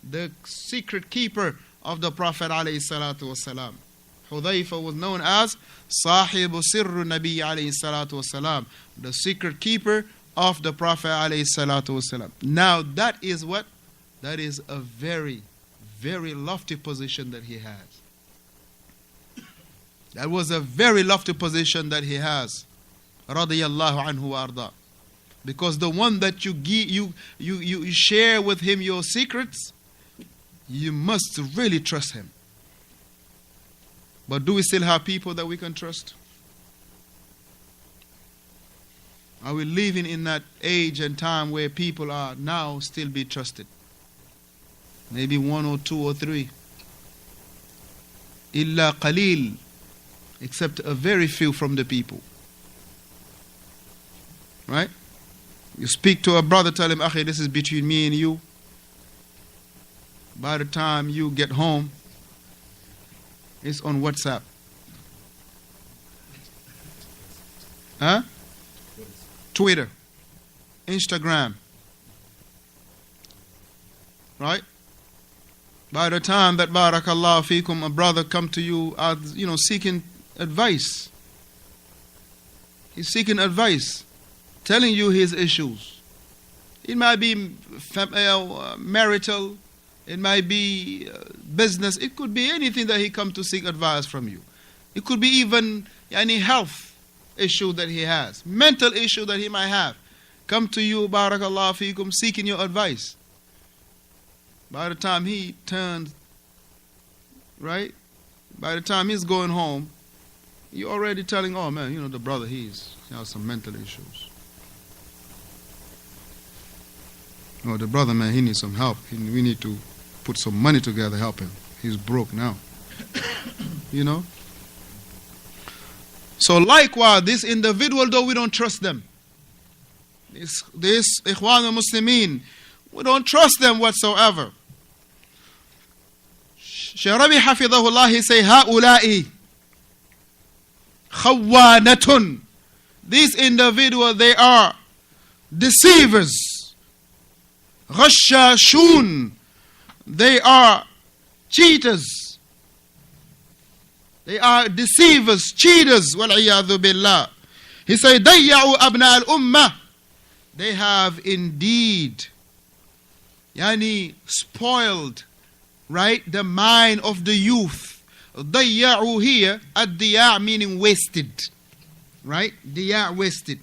the secret keeper of the Prophet alayhi salatu wasalam. Hudhayfa was known as Sahibu Sirru Nabi alayhi salatu wasalam, the secret keeper of the Prophet alayhi salatu wasalam. Now that is what? That is a very, very lofty position that he has. That was a very lofty position that he has. Radiyallahu anhu wa arda. Because the one that you share with him your secrets, you must really trust him. But do we still have people that we can trust? Are we living in that age and time where people are now still be trusted? Maybe one or two or three. Illa qalil. Except a very few from the people. Right? You speak to a brother, tell him, Akhi, this is between me and you. By the time you get home, it's on WhatsApp. Huh? Twitter. Instagram. Right? By the time that barakallahu feekum, a brother come to you, seeking advice. He's seeking advice, telling you his issues. It might be marital, it might be business, it could be anything that he come to seek advice from you. It could be even any health issue that he has, mental issue that he might have. Come to you, barakallahu feekum, seeking your advice. By the time he turns, right? By the time he's going home, you're already telling, oh man, the brother, he has some mental issues. Oh, the brother, man, he needs some help. We need to put some money together to help him. He's broke now. So likewise, this individual, though we don't trust them. This Ikhwan al-Muslimin, we don't trust them whatsoever. Shaykh Rabee hafidhahullah, he say, Ha'ula'i khawanatun. These individuals, they are deceivers. Ghashashun. They are cheaters. They are deceivers, cheaters. Wal-iyadhu billah. He say, Dayya'u abna al-ummah. They have indeed, spoiled, right, the mind of the youth. Dayya'u here, ad-diya' meaning wasted. Right? Diya' wasted.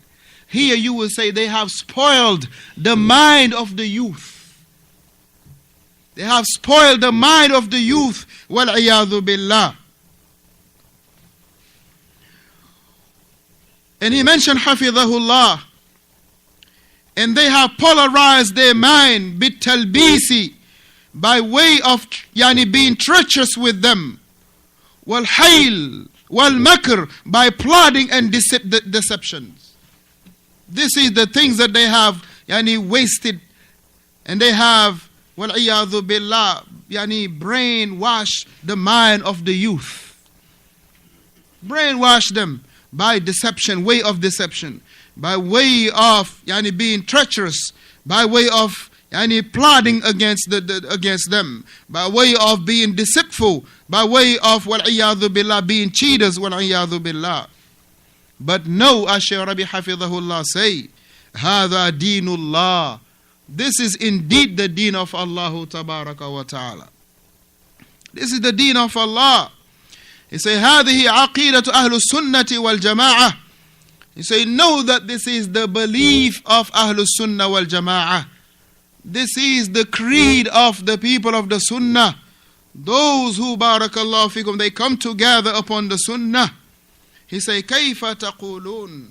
Here you will say they have spoiled the mind of the youth. They have spoiled the mind of the youth. Wal-iyadhu billah. And he mentioned hafidhahullah. And they have polarized their mind bit-talbisi, by way of being treacherous with them. Wal-hayl, wal-makr, by plotting and deceptions. This is the things that they have wasted, and they have, wal-iyadhu billah, brainwash the mind of the youth. Brainwash them by deception, way of deception, by way of being treacherous, by way of plotting against them, by way of being deceitful, by way of wal-iyadhu billah, being cheaters, wal-iyadhu billah. But no, as Shaykh Rabee hafidhahullah say, هذا دين الله. This is indeed the deen of Allah tabaraka wa ta'ala. This is the deen of Allah. He say, هذه عقيدة أهل السنة والجماعة. He say, know that this is the belief of Ahlus Sunnah wal Jama'ah. This is the creed of the people of the Sunnah. Those who, barakallahu fikum, they come together upon the Sunnah. He say, كيف تقولون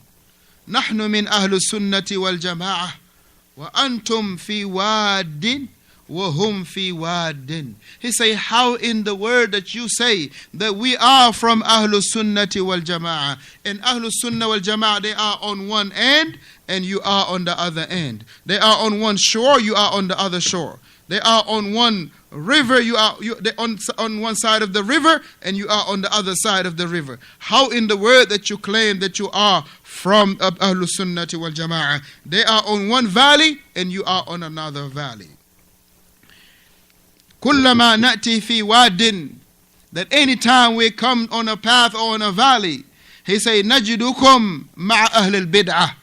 نحن من أهل السنة والجماعة وأنتم في واد وهم في واد. He say, how in the word that you say that we are from Ahlus Sunnati wal Jama'ah, and Ahlus Sunnah wal Jama'ah, they are on one end and you are on the other end. They are on one shore, you are on the other shore. They are on one river, they on one side of the river and you are on the other side of the river. How in the word that you claim that you are from Ahlus Sunnati wal Jama'ah, they are on one valley and you are on another valley. كلما نأتي في واد, that any time we come on a path or on a valley, he say نجدكم مع أهل البدعة,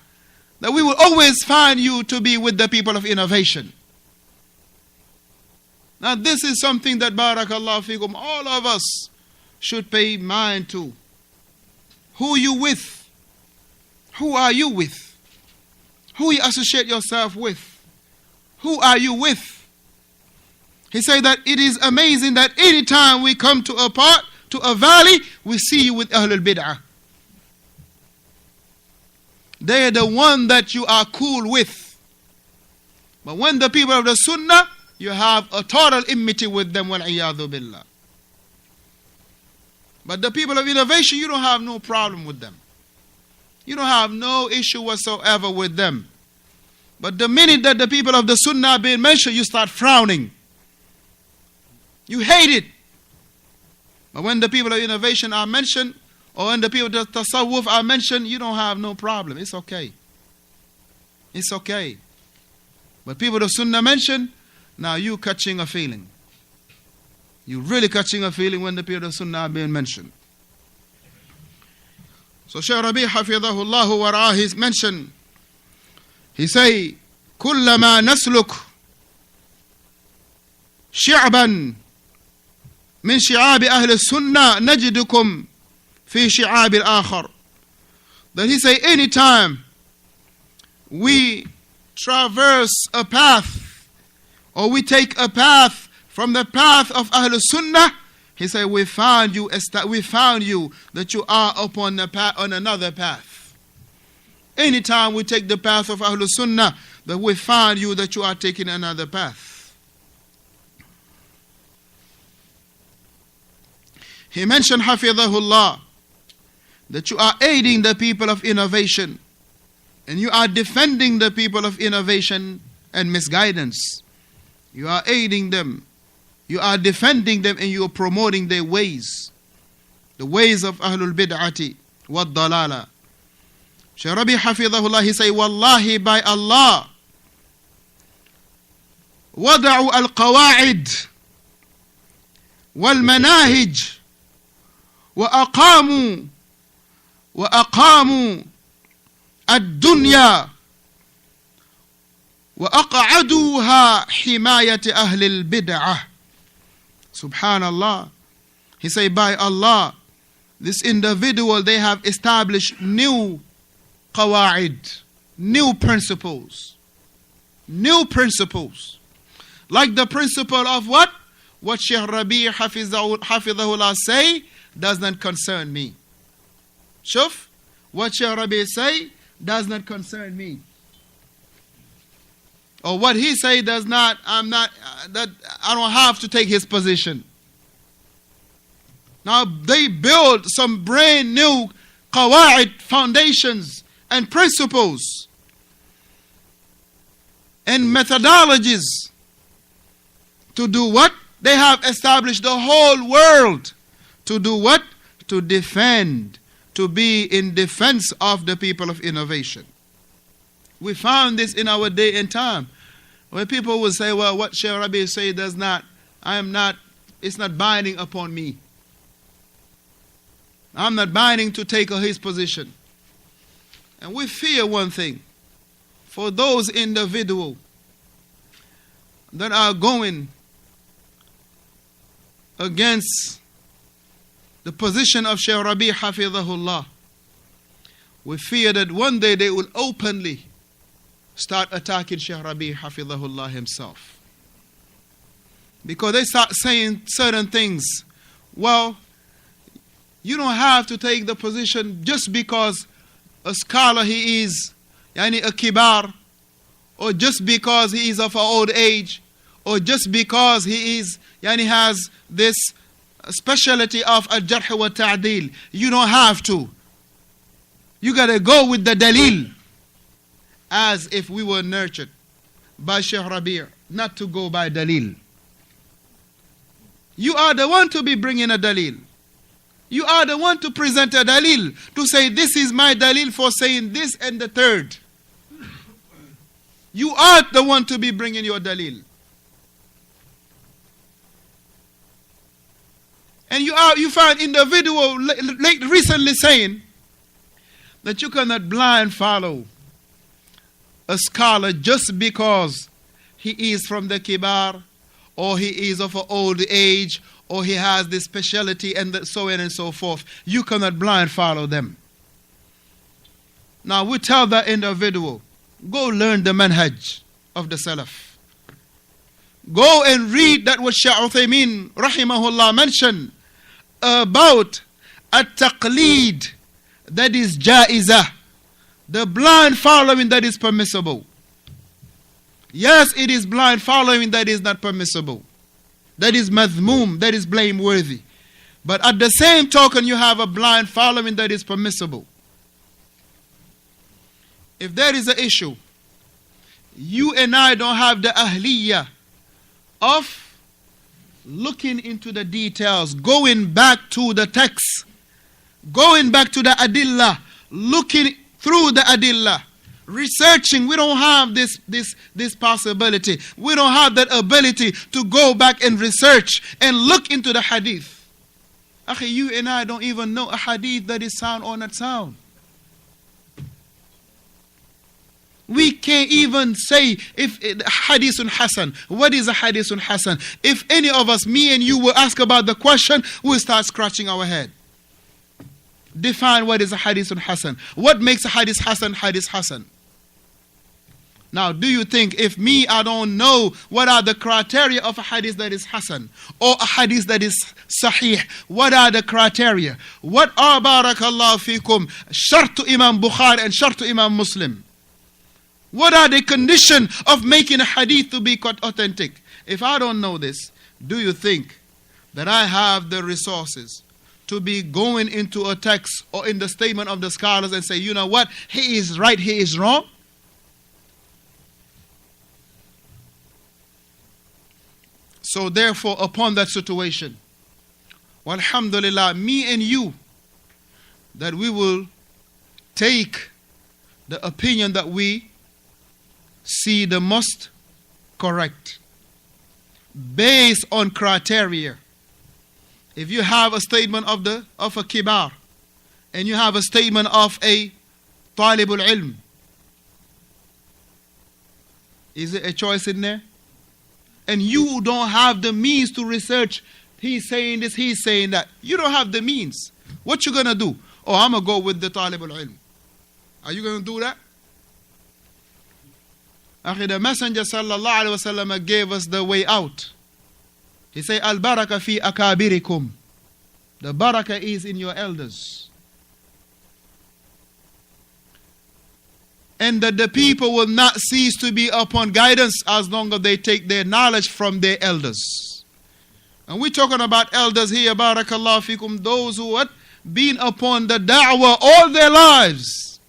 that we will always find you to be with the people of innovation. Now this is something that barakallahu fikum, all of us should pay mind to. Who you with? Who are you with? Who you associate yourself with? Who are you with? He said that it is amazing that any time we come to a part, to a valley, we see you with Ahlul Bid'ah. They are the one that you are cool with. But when the people of the Sunnah, you have a total enmity with them, wal-iyadhu billah. But the people of innovation, you don't have no problem with them. You don't have no issue whatsoever with them. But the minute that the people of the Sunnah are being mentioned, you start frowning. You hate it. But when the people of innovation are mentioned, or when the people of tasawwuf are mentioned, you don't have no problem. It's okay. It's okay. But people of Sunnah mentioned, now you catching a feeling. You really catching a feeling when the people of Sunnah are being mentioned. So Shaykh Rabee hafidhahullah wa ra'ah, he's mentioned, he say, كلما نسلك شعبا من شعاب أهل السنة نجدكم في شعاب الآخر. That he say, anytime we traverse a path, or we take a path from the path of Ahl Sunnah, he said, we found you that you are upon the path, on another path. Anytime we take the path of Ahl Sunnah, that we find you that you are taking another path. He mentioned, hafidhahullah, that you are aiding the people of innovation, and you are defending the people of innovation and misguidance. You are aiding them, you are defending them, and you are promoting their ways, the ways of Ahlul Bid'ati wa Dalala. Shaykh Rabee hafidhahullah, he say, Wallahi, by Allah, وضعوا القواعد والمناهج وأقاموا الدنيا وأقعدوها حماية أهل البدعة. Subhanallah. He say, by Allah, this individual, they have established new qawaid, new principles. New principles. Like the principle of what? What Shaykh Rabee hafidhahullah say does not concern me. Shuf, what Shaykh Rabee say does not concern me. Or what he say does not, I don't have to take his position. Now they build some brand new qawaid, foundations and principles and methodologies to do what? They have established the whole world to do what? To defend, to be in defense of the people of innovation. We found this in our day and time, where people will say, well, what Shaykh Rabee say does not, it's not binding upon me. I'm not binding to take his position. And we fear one thing, for those individuals that are going against the position of Shaykh Rabee hafidhahullah, we fear that one day they will openly start attacking Shaykh Rabee hafidhahullah himself. Because they start saying certain things. Well, you don't have to take the position just because a scholar he is, yani a kibar, or just because he is of an old age, or just because he is, yani has this specialty of al-jarh wa ta'dil. You don't have to. You got to go with the dalil, as if we were nurtured by Shaykh Rabee, not to go by dalil. You are the one to be bringing a dalil. You are the one to present a dalil, to say this is my dalil for saying this and the third. You are the one to be bringing your dalil. And you find individual recently saying that you cannot blind follow a scholar just because he is from the kibar, or he is of an old age, or he has this specialty, and so on and so forth. You cannot blind follow them. Now we tell that individual, go learn the manhaj of the Salaf. Go and read that what Shaykh Uthaymeen rahimahullah mentioned about at-taqleed, that is jaizah, the blind following that is permissible. Yes, it is blind following that is not permissible. That is madhmoom, that is blameworthy. But at the same token, you have a blind following that is permissible. If there is an issue, you and I don't have the ahliyah of looking into the details, going back to the text, going back to the adillah, looking through the adillah, researching. We don't have this possibility. We don't have that ability to go back and research and look into the hadith. Akhi, you and I don't even know a hadith that is sound or not sound. We can't even say if hadithun hasan. What is a hadithun hasan? If any of us, me and you, will ask about the question, we'll start scratching our head. Define what is a hadithun hasan. What makes a hadith hasan? Now, do you think if me, I don't know what are the criteria of a hadith that is hasan or a hadith that is sahih? What are the criteria? What are, barakallahu fikum, shartu Imam Bukhari and shartu Imam Muslim? What are the conditions of making a hadith to be authentic? If I don't know this, do you think that I have the resources to be going into a text or in the statement of the scholars and say, you know what, he is right, he is wrong? So therefore, upon that situation, walhamdulillah, me and you, that we will take the opinion that we see the most correct, based on criteria. If you have a statement of a kibar, and you have a statement of a talibul ilm, is it a choice in there? And you don't have the means to research, he's saying this, he's saying that. You don't have the means. What you gonna do? Oh, I'm gonna go with the talibul ilm. Are you gonna do that? Akhi, the Messenger sallallahu alaihi wasallam gave us the way out. He said, Al-baraka fi akabirikum. The barakah is in your elders. And that the people will not cease to be upon guidance as long as they take their knowledge from their elders. And we're talking about elders here, barakallahu fikum, those who have been upon the da'wah all their lives.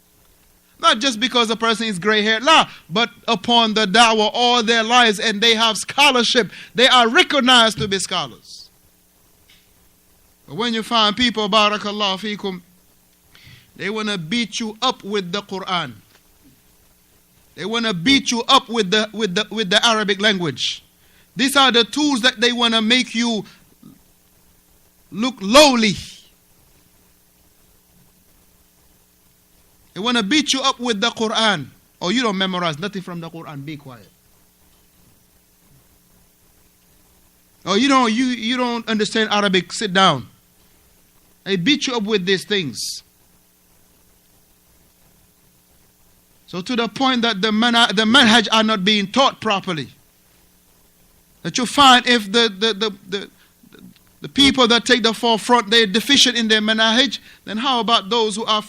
Not just because a person is gray-haired, but upon the da'wah all their lives, and they have scholarship. They are recognized to be scholars. But when you find people, barakallahu fikum, they want to beat you up with the Quran. They want to beat you up with the Arabic language. These are the tools that they want to make you look lowly. They want to beat you up with the Quran. Oh, you don't memorize nothing from the Quran. Be quiet. Oh, you don't understand Arabic. Sit down. They beat you up with these things. So to the point that the manhaj are not being taught properly. That you find if the people that take the forefront, they're deficient in their manhaj, then how about those who are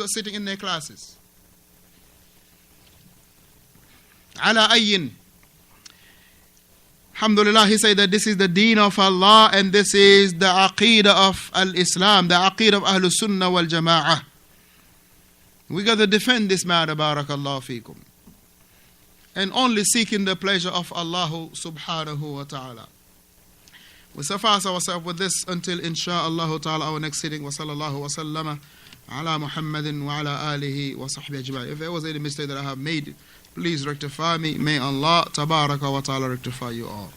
sitting in their classes? Ala ayyin. Alhamdulillah, he said that this is the deen of Allah and this is the aqeedah of al-Islam, the aqeedah of As-Sunnah wal Jama'ah. We got to defend this matter, barakallahu feekum. And only seeking the pleasure of Allah subhanahu wa ta'ala. We suffice ourselves with this until insha'Allah ta'ala our next sitting. Wa sallallahu wa sallama ala Muhammadin wa ala alihi wa sahbihi ajma'in. If there was any mistake that I have made, please rectify me. May Allah tabaraka wa ta'ala rectify you all.